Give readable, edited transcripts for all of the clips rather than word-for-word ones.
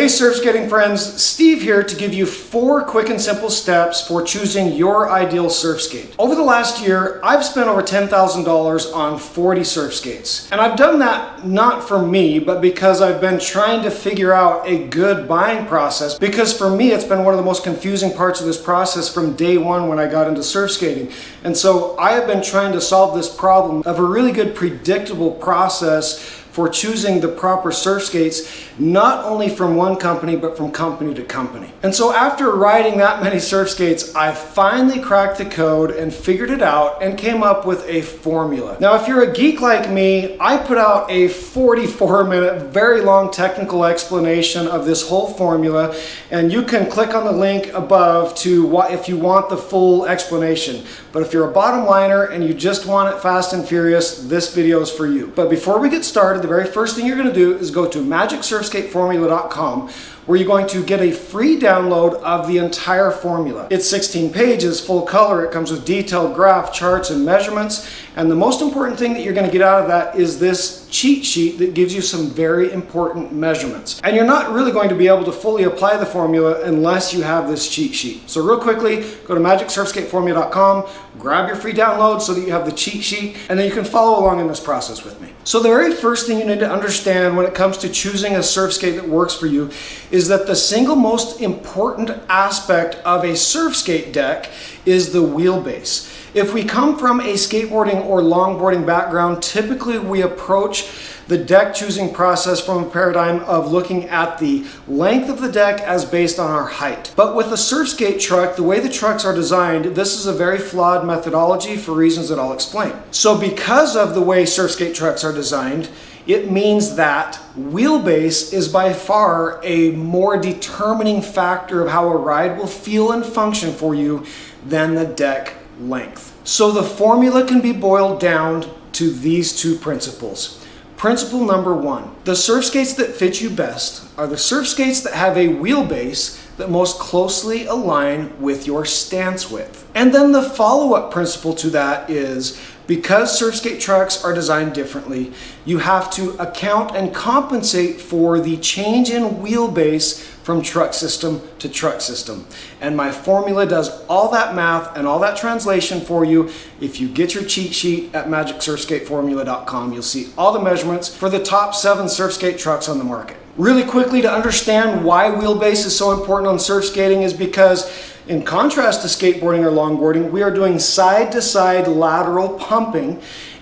Hey surf skating friends, Steve here to give you 4 quick and simple steps for choosing your ideal surf skate. Over the last year, I've spent over $10,000 on 40 surf skates. And I've done that not for me, but because I've been trying to figure out a good buying process. Because for me, it's been one of the most confusing parts of this process from day one when I got into surf skating. And so I have been trying to solve this problem of a really good predictable process for choosing the proper surf skates, not only from one company, but from company to company. And so after riding that many surf skates, I finally cracked the code and figured it out and came up with a formula. Now, if you're a geek like me, I put out a 44-minute, very long technical explanation of this whole formula, and you can click on the link above if you want the full explanation. But if you're a bottom liner and you just want it fast and furious, this video is for you. But before we get started, the very first thing you're going to do is go to magicsurfskateformula.com, where you're going to get a free download of the entire formula. It's 16 pages, full color. It comes with detailed graph, charts, and measurements. And the most important thing that you're going to get out of that is this cheat sheet that gives you some very important measurements. And you're not really going to be able to fully apply the formula unless you have this cheat sheet. So real quickly, go to magicsurfskateformula.com, grab your free download so that you have the cheat sheet, and then you can follow along in this process with me. So the very first thing you need to understand when it comes to choosing a surf skate that works for you is that the single most important aspect of a surf skate deck is the wheelbase. If we come from a skateboarding or longboarding background, typically we approach the deck choosing process from a paradigm of looking at the length of the deck as based on our height. But with a surf skate truck, the way the trucks are designed, this is a very flawed methodology for reasons that I'll explain. So because of the way surf skate trucks are designed, it means that wheelbase is by far a more determining factor of how a ride will feel and function for you than the deck length. So the formula can be boiled down to these 2 principles. Principle number 1, the surf skates that fit you best are the surf skates that have a wheelbase that most closely align with your stance width. And then the follow-up principle to that is, because surf skate trucks are designed differently, you have to account and compensate for the change in wheelbase from truck system to truck system. And my formula does all that math and all that translation for you. If you get your cheat sheet at magicsurfskateformula.com, you'll see all the measurements for the top 7 surf skate trucks on the market. Really quickly, to understand why wheelbase is so important on surf skating is because, in contrast to skateboarding or longboarding, we are doing side-to-side lateral pumping,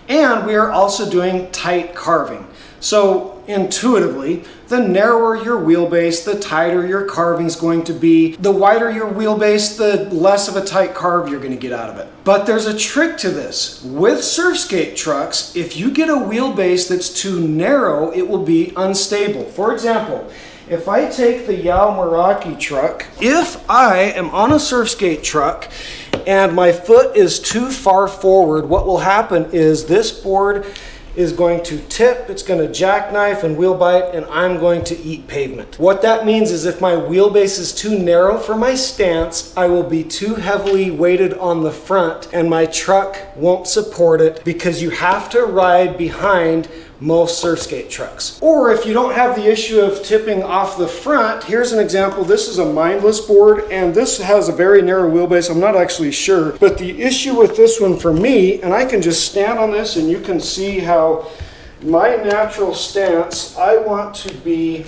and we are also doing tight carving. So intuitively, the narrower your wheelbase, the tighter your carving is going to be. The wider your wheelbase, the less of a tight carve you're going to get out of it. But there's a trick to this. With surf skate trucks, if you get a wheelbase that's too narrow, it will be unstable. For example, if I take the Yao Meraki truck, if I am on a surf skate truck and my foot is too far forward, what will happen is this board is going to tip, it's going to jackknife and wheel bite, and I'm going to eat pavement. What that means is if my wheelbase is too narrow for my stance, I will be too heavily weighted on the front and my truck won't support it, because you have to ride behind most surf skate trucks. Or if you don't have the issue of tipping off the front, here's an example. This is a Mindless board, and this has a very narrow wheelbase. I'm not actually sure, but the issue with this one for me, and I can just stand on this and you can see how my natural stance, I want to be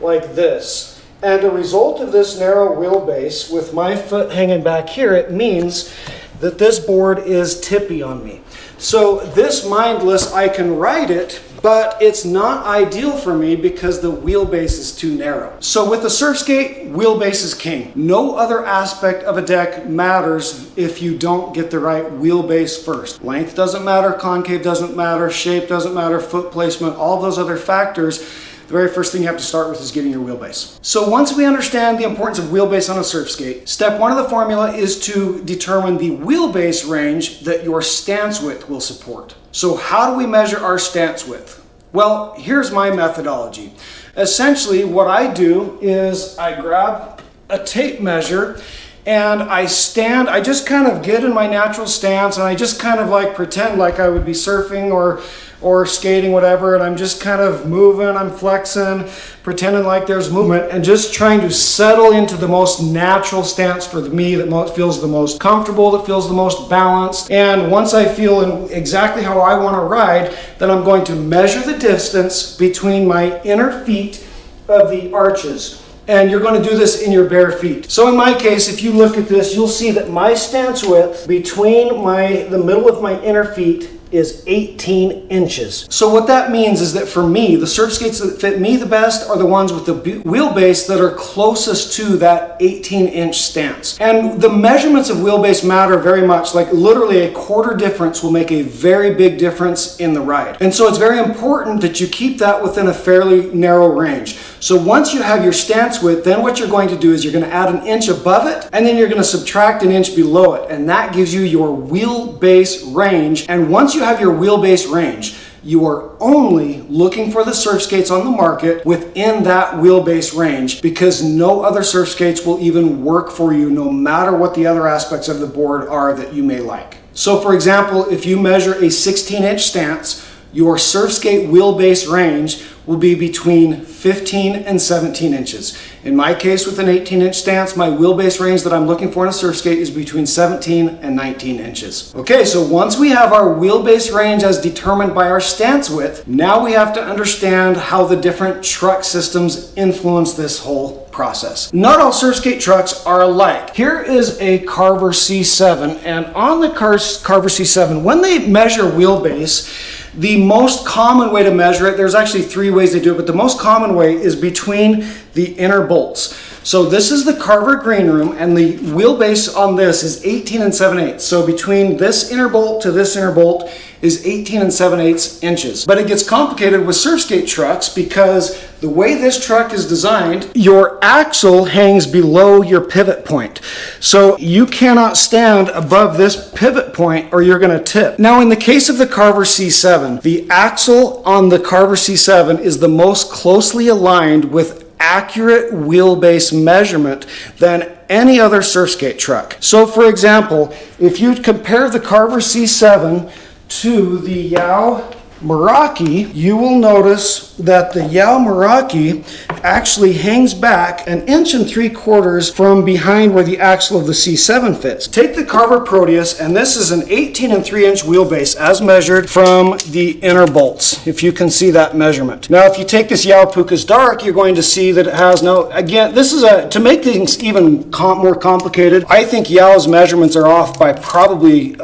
like this. And a result of this narrow wheelbase with my foot hanging back here, it means that this board is tippy on me. So this Mindless, I can ride it, but it's not ideal for me because the wheelbase is too narrow. So with the surf skate, wheelbase is king. No other aspect of a deck matters if you don't get the right wheelbase first. Length doesn't matter, concave doesn't matter, shape doesn't matter, foot placement, all those other factors. The very first thing you have to start with is getting your wheelbase. So once we understand the importance of wheelbase on a surf skate, step 1 of the formula is to determine the wheelbase range that your stance width will support. So how do we measure our stance width? Well, here's my methodology. Essentially, what I do is I grab a tape measure and I just kind of get in my natural stance, and I just kind of like pretend like I would be surfing or or skating, whatever, and I'm just kind of moving, I'm flexing, pretending like there's movement, and just trying to settle into the most natural stance for me that feels the most comfortable, that feels the most balanced. And once I feel exactly how I want to ride, then I'm going to measure the distance between my inner feet of the arches. And you're going to do this in your bare feet. So in my case, if you look at this, you'll see that my stance width between the middle of my inner feet is 18 inches. So what that means is that for me, the surf skates that fit me the best are the ones with the wheelbase that are closest to that 18-inch stance. And the measurements of wheelbase matter very much. Like literally a quarter difference will make a very big difference in the ride. And so it's very important that you keep that within a fairly narrow range. So once you have your stance width, then what you're going to do is you're going to add an inch above it, and then you're going to subtract an inch below it. And that gives you your wheelbase range. And once you have your wheelbase range, you are only looking for the surf skates on the market within that wheelbase range, because no other surf skates will even work for you, no matter what the other aspects of the board are that you may like. So for example, if you measure a 16-inch stance, your surf skate wheelbase range will be between 15 and 17 inches. In my case, with an 18-inch stance, my wheelbase range that I'm looking for in a surf skate is between 17 and 19 inches. Okay, so once we have our wheelbase range as determined by our stance width, now we have to understand how the different truck systems influence this whole process. Not all surf skate trucks are alike. Here is a Carver C7, and on the Carver C7, when they measure wheelbase, the most common way to measure it, there's actually 3 ways they do it, but the most common way is between the inner bolts. So this is the Carver Green Room, and the wheelbase on this is 18 and 7/8. So between this inner bolt to this inner bolt is 18 and 7/8 inches. But it gets complicated with surf skate trucks because the way this truck is designed, your axle hangs below your pivot point. So you cannot stand above this pivot point or you're going to tip. Now in the case of the Carver C7, the axle on the Carver C7 is the most closely aligned with accurate wheelbase measurement than any other surf skate truck. So for example, if you compare the Carver C7 to the Yao Meraki, you will notice that the Yao Meraki actually hangs back 1 3/4 inches from behind where the axle of the C7 fits. Take the Carver Proteus, and this is an 18 and 3-inch wheelbase as measured from the inner bolts, if you can see that measurement. Now if you take this Yao Pukas Dark, you're going to see that it has again, this is to make things even more complicated, I think Yao's measurements are off by probably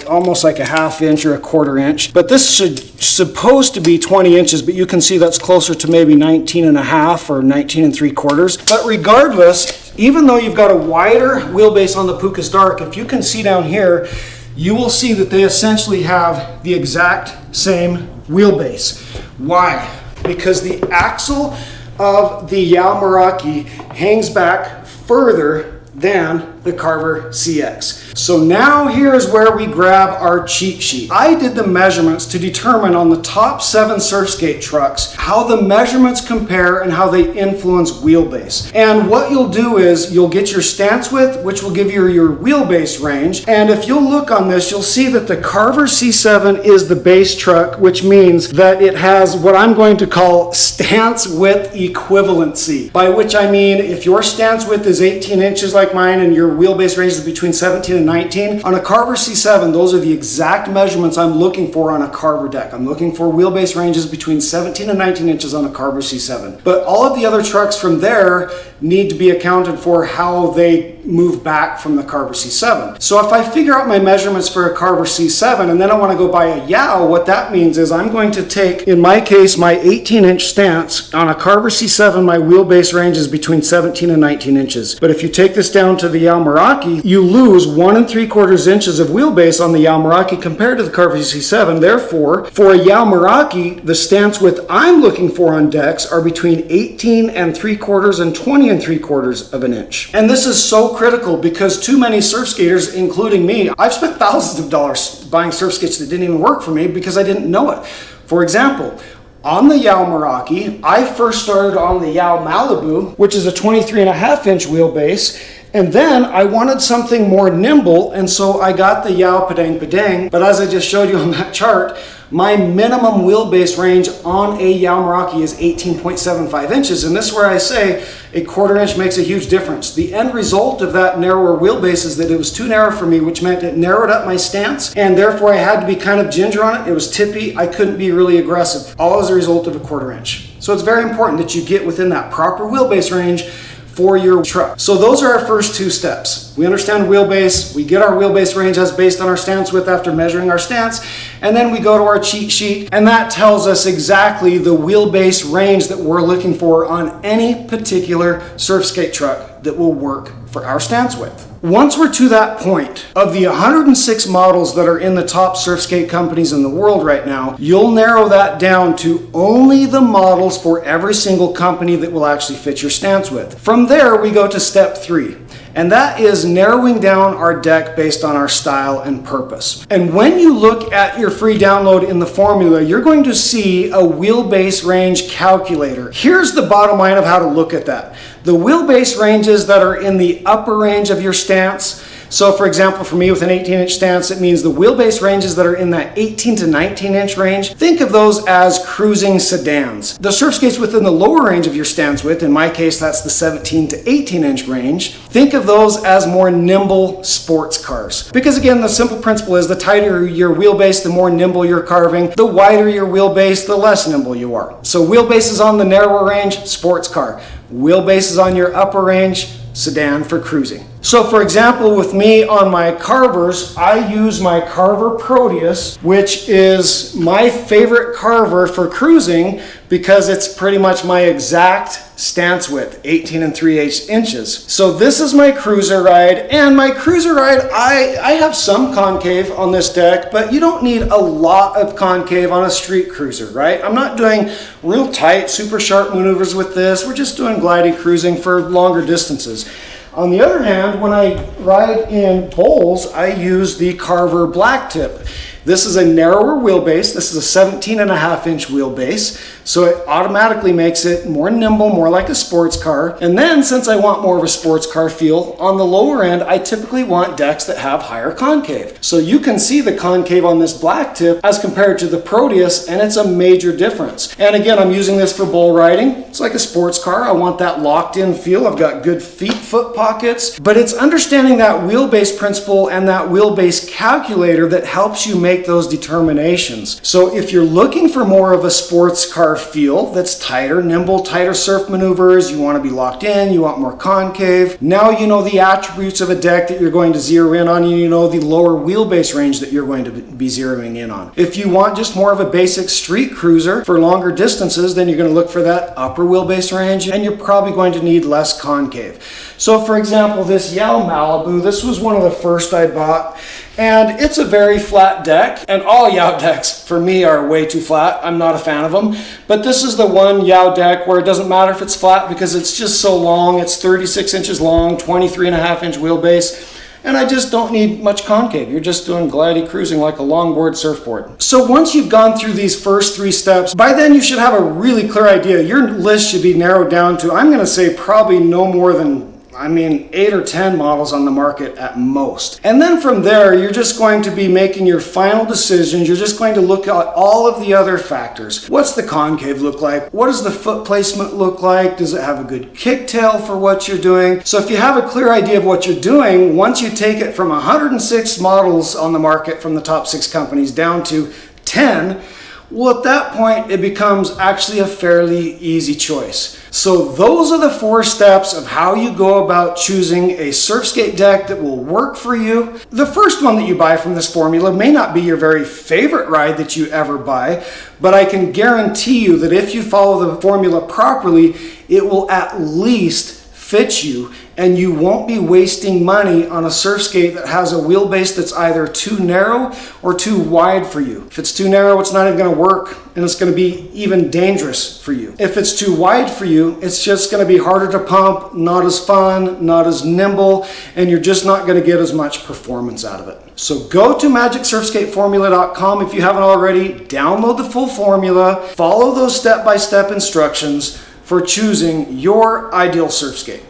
almost like a 1/2 inch or a 1/4 inch, but this supposed to be 20 inches, but you can see that's closer to maybe 19 and a half or 19 and 3/4. But regardless, even though you've got a wider wheelbase on the Pukas Dark, if you can see down here, you will see that they essentially have the exact same wheelbase. Why? Because the axle of the Yao Meraki hangs back further than the Carver CX. So now here's where we grab our cheat sheet. I did the measurements to determine on the top 7 surf skate trucks how the measurements compare and how they influence wheelbase. And what you'll do is you'll get your stance width, which will give you your wheelbase range. And if you'll look on this, you'll see that the Carver C7 is the base truck, which means that it has what I'm going to call stance width equivalency, by which I mean if your stance width is 18 inches like mine and your wheelbase range is between 17 and 19, on a Carver C7, those are the exact measurements I'm looking for on a Carver deck. I'm looking for wheelbase ranges between 17 and 19 inches on a Carver C7. But all of the other trucks from there need to be accounted for how they move back from the Carver C7. So if I figure out my measurements for a Carver C7 and then I want to go buy a Yao, what that means is I'm going to take, in my case, my 18-inch stance. On a Carver C7, my wheelbase range is between 17 and 19 inches. But if you take this down to the Yao Meraki, you lose 1 3/4 inches of wheelbase on the Yao Meraki compared to the Carver C7. Therefore, for a Yao Meraki, the stance width I'm looking for on decks are between 18 and 3/4 and 20 and 3/4 of an inch. And this is so critical because too many surf skaters, including me, I've spent thousands of dollars buying surf skates that didn't even work for me because I didn't know it. For example, on the Yao Meraki, I first started on the Yao Malibu, which is a 23.5-inch wheelbase. And then I wanted something more nimble, and so I got the Yao Padang Padang. But as I just showed you on that chart, My minimum wheelbase range on a Yaomeraki is 18.75 inches, and this is where I say a 1/4 inch makes a huge difference. The end result of that narrower wheelbase is that it was too narrow for me, which meant it narrowed up my stance, and therefore I had to be kind of ginger on it. It was tippy. I couldn't be really aggressive, all as a result of a 1/4 inch. So it's very important that you get within that proper wheelbase range for your truck. So those are our first 2 steps. We understand wheelbase, we get our wheelbase range as based on our stance width after measuring our stance, and then we go to our cheat sheet, and that tells us exactly the wheelbase range that we're looking for on any particular surf skate truck that will work for our stance width. Once we're to that point, of the 106 models that are in the top surf skate companies in the world right now, you'll narrow that down to only the models for every single company that will actually fit your stance width. From there, we go to step 3. And that is narrowing down our deck based on our style and purpose. And when you look at your free download in the formula, you're going to see a wheelbase range calculator. Here's the bottom line of how to look at that. The wheelbase ranges that are in the upper range of your stance. So for example, for me with an 18-inch stance, it means the wheelbase ranges that are in that 18 to 19-inch range. Think of those as cruising sedans. The surf skates within the lower range of your stance width, in my case that's the 17 to 18-inch range, think of those as more nimble sports cars. Because again, the simple principle is the tighter your wheelbase, the more nimble you're carving. The wider your wheelbase, the less nimble you are. So wheelbase is on the narrower range, sports car. Wheelbase is on your upper range, sedan for cruising. So for example, with me on my carvers, I use my Carver Proteus, which is my favorite carver for cruising because it's pretty much my exact stance width, 18 3/8 inches. So this is my cruiser ride, and my cruiser ride, I have some concave on this deck, but you don't need a lot of concave on a street cruiser, right? I'm not doing real tight, super sharp maneuvers with this. We're just doing glidey cruising for longer distances. On the other hand, when I ride in bowls, I use the Carver Blacktip. This is a narrower wheelbase. This is a 17.5-inch wheelbase. So it automatically makes it more nimble, more like a sports car. And then since I want more of a sports car feel, on the lower end, I typically want decks that have higher concave. So you can see the concave on this Blacktip as compared to the Proteus, and it's a major difference. And again, I'm using this for bull riding. It's like a sports car. I want that locked in feel. I've got good foot pockets, but it's understanding that wheelbase principle and that wheelbase calculator that helps you make those determinations. So if you're looking for more of a sports car feel that's tighter, nimble, tighter surf maneuvers, you want to be locked in, you want more concave, now you know the attributes of a deck that you're going to zero in on, and you know the lower wheelbase range that you're going to be zeroing in on. If you want just more of a basic street cruiser for longer distances, then you're going to look for that upper wheelbase range, and you're probably going to need less concave. So for example, this Yao Malibu, this was one of the first I bought, and it's a very flat deck, and all Yao decks for me are way too flat. I'm not a fan of them, but this is the one Yao deck where it doesn't matter if it's flat because it's just so long. It's 36 inches long, 23.5-inch wheelbase, and I just don't need much concave. You're just doing glidey cruising like a longboard surfboard. So once you've gone through these first 3 steps, by then you should have a really clear idea. Your list should be narrowed down to, I'm going to say probably no more than 8 or 10 models on the market at most. And then from there, you're just going to be making your final decisions. You're just going to look at all of the other factors. What's the concave look like? What does the foot placement look like? Does it have a good kicktail for what you're doing? So if you have a clear idea of what you're doing, once you take it from 106 models on the market from the top 6 companies down to 10, well, at that point, it becomes actually a fairly easy choice. So those are the 4 steps of how you go about choosing a surf skate deck that will work for you. The first one that you buy from this formula may not be your very favorite ride that you ever buy, but I can guarantee you that if you follow the formula properly, it will at least fit you, and you won't be wasting money on a surf skate that has a wheelbase that's either too narrow or too wide for you. If it's too narrow, it's not even going to work, and it's going to be even dangerous for you. If it's too wide for you, it's just going to be harder to pump, not as fun, not as nimble, and you're just not going to get as much performance out of it. So go to magicsurfskateformula.com if you haven't already, download the full formula, follow those step-by-step instructions for choosing your ideal surf skate.